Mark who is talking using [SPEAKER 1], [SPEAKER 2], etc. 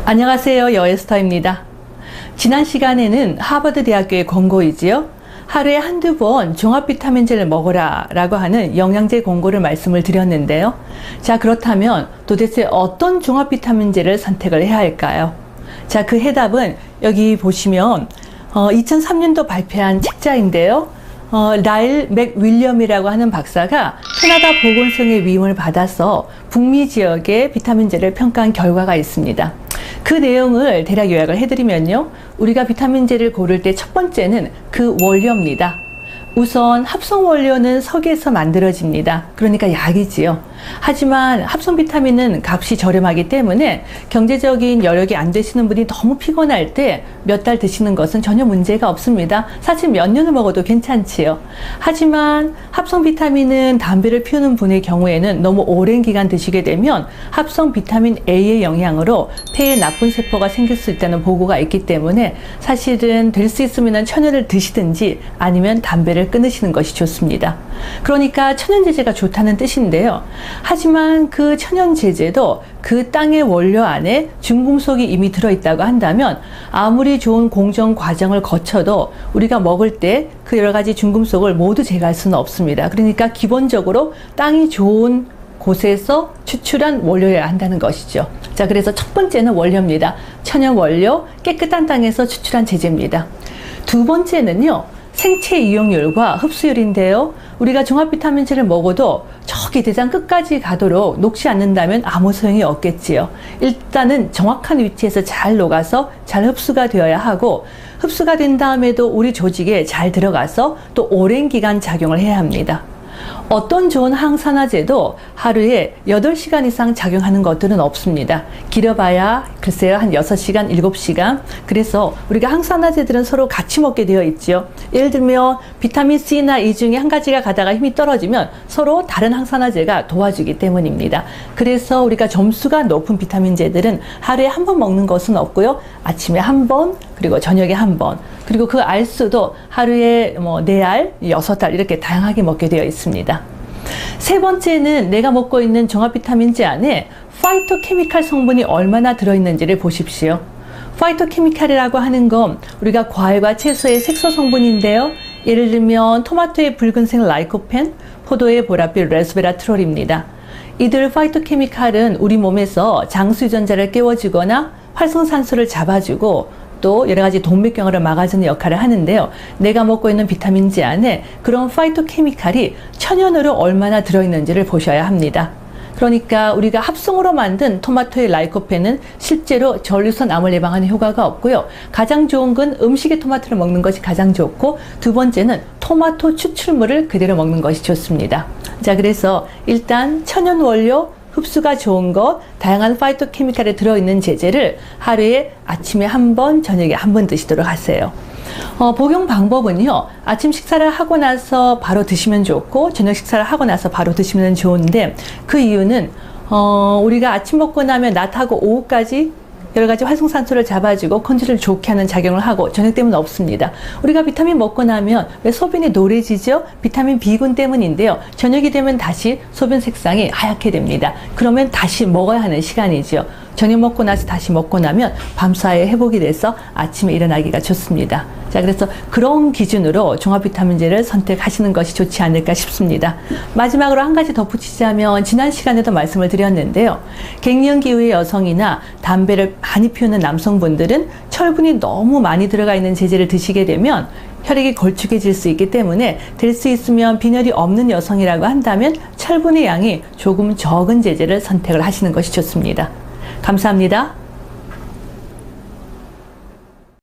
[SPEAKER 1] 안녕하세요. 여에스터입니다. 지난 시간에는 하버드 대학교의 권고이지요. 하루에 한두 번 종합 비타민제를 먹어라 라고 하는 영양제 권고를 말씀을 드렸는데요. 자, 그렇다면 도대체 어떤 종합 비타민제를 선택을 해야 할까요? 자, 그 해답은 여기 보시면 2003년도 발표한 책자인데요. 라일 맥윌리엄이라고 하는 박사가 캐나다 보건성의 위임을 받아서 북미 지역의 비타민제를 평가한 결과가 있습니다. 그 내용을 대략 요약을 해드리면요. 우리가 비타민제를 고를 때 첫 번째는 그 원료입니다. 우선 합성 원료는 석에서 만들어집니다. 그러니까 약이지요. 하지만 합성 비타민은 값이 저렴하기 때문에 경제적인 여력이 안 되시는 분이 너무 피곤할 때 몇 달 드시는 것은 전혀 문제가 없습니다. 사실 몇 년을 먹어도 괜찮지요. 하지만 합성 비타민은 담배를 피우는 분의 경우에는 너무 오랜 기간 드시게 되면 합성 비타민 A의 영향으로 폐에 나쁜 세포가 생길 수 있다는 보고가 있기 때문에 사실은 될 수 있으면 천연을 드시든지 아니면 담배를 끊으시는 것이 좋습니다. 그러니까 천연제제가 좋다는 뜻인데요. 하지만 그 천연제제도 그 땅의 원료 안에 중금속이 이미 들어있다고 한다면 아무리 좋은 공정 과정을 거쳐도 우리가 먹을 때 그 여러 가지 중금속을 모두 제거할 수는 없습니다. 그러니까 기본적으로 땅이 좋은 곳에서 추출한 원료여야 한다는 것이죠. 자, 그래서 첫 번째는 원료입니다. 천연 원료, 깨끗한 땅에서 추출한 제제입니다. 두 번째는요. 생체 이용률과 흡수율인데요. 우리가 종합 비타민제를 먹어도 저기 대장 끝까지 가도록 녹지 않는다면 아무 소용이 없겠지요. 일단은 정확한 위치에서 잘 녹아서 잘 흡수가 되어야 하고, 흡수가 된 다음에도 우리 조직에 잘 들어가서 또 오랜 기간 작용을 해야 합니다. 어떤 좋은 항산화제도 하루에 8시간 이상 작용하는 것들은 없습니다. 길어봐야 글쎄요 한 6시간, 7시간. 그래서 우리가 항산화제들은 서로 같이 먹게 되어 있죠. 예를 들면 비타민 C나 E 중에 한 가지가 가다가 힘이 떨어지면 서로 다른 항산화제가 도와주기 때문입니다. 그래서 우리가 점수가 높은 비타민제들은 하루에 한 번 먹는 것은 없고요. 아침에 한 번, 그리고 저녁에 한 번, 그리고 그 알수도 하루에 4알, 6알 이렇게 다양하게 먹게 되어 있습니다. 세 번째는 내가 먹고 있는 종합 비타민제 안에 파이토케미칼 성분이 얼마나 들어있는지를 보십시오. 파이토케미칼이라고 하는 건 우리가 과일과 채소의 색소 성분인데요. 예를 들면 토마토의 붉은색 라이코펜, 포도의 보랏빛 레스베라트롤입니다. 이들 파이토케미칼은 우리 몸에서 장수 유전자를 깨워주거나 활성산소를 잡아주고 또 여러 가지 동맥경화를 막아주는 역할을 하는데요. 내가 먹고 있는 비타민제 안에 그런 파이토케미칼이 천연으로 얼마나 들어있는지를 보셔야 합니다. 그러니까 우리가 합성으로 만든 토마토의 라이코펜은 실제로 전류선 암을 예방하는 효과가 없고요. 가장 좋은 건 음식에 토마토를 먹는 것이 가장 좋고, 두 번째는 토마토 추출물을 그대로 먹는 것이 좋습니다. 자, 그래서 일단 천연 원료, 흡수가 좋은 것, 다양한 파이토케미칼에 들어있는 제제를 하루에 아침에 한 번, 저녁에 한 번 드시도록 하세요. 복용 방법은요. 아침 식사를 하고 나서 바로 드시면 좋고, 저녁 식사를 하고 나서 바로 드시면 좋은데, 그 이유는 우리가 아침 먹고 나면 낮하고 오후까지 여러 가지 활성산소를 잡아주고 컨디션을 좋게 하는 작용을 하고, 저녁 때문은 없습니다. 우리가 비타민 먹고 나면 왜 소변이 노래지죠? 비타민 B군 때문인데요. 저녁이 되면 다시 소변 색상이 하얗게 됩니다. 그러면 다시 먹어야 하는 시간이죠. 저녁 먹고 나서 다시 먹고 나면 밤사이에 회복이 돼서 아침에 일어나기가 좋습니다. 자, 그래서 그런 기준으로 종합 비타민제를 선택하시는 것이 좋지 않을까 싶습니다. 마지막으로 한 가지 덧붙이자면, 지난 시간에도 말씀을 드렸는데요. 갱년기의 여성이나 담배를 많이 피우는 남성분들은 철분이 너무 많이 들어가 있는 제제를 드시게 되면 혈액이 걸쭉해질 수 있기 때문에, 될 수 있으면 빈혈이 없는 여성이라고 한다면 철분의 양이 조금 적은 제제를 선택을 하시는 것이 좋습니다. 감사합니다.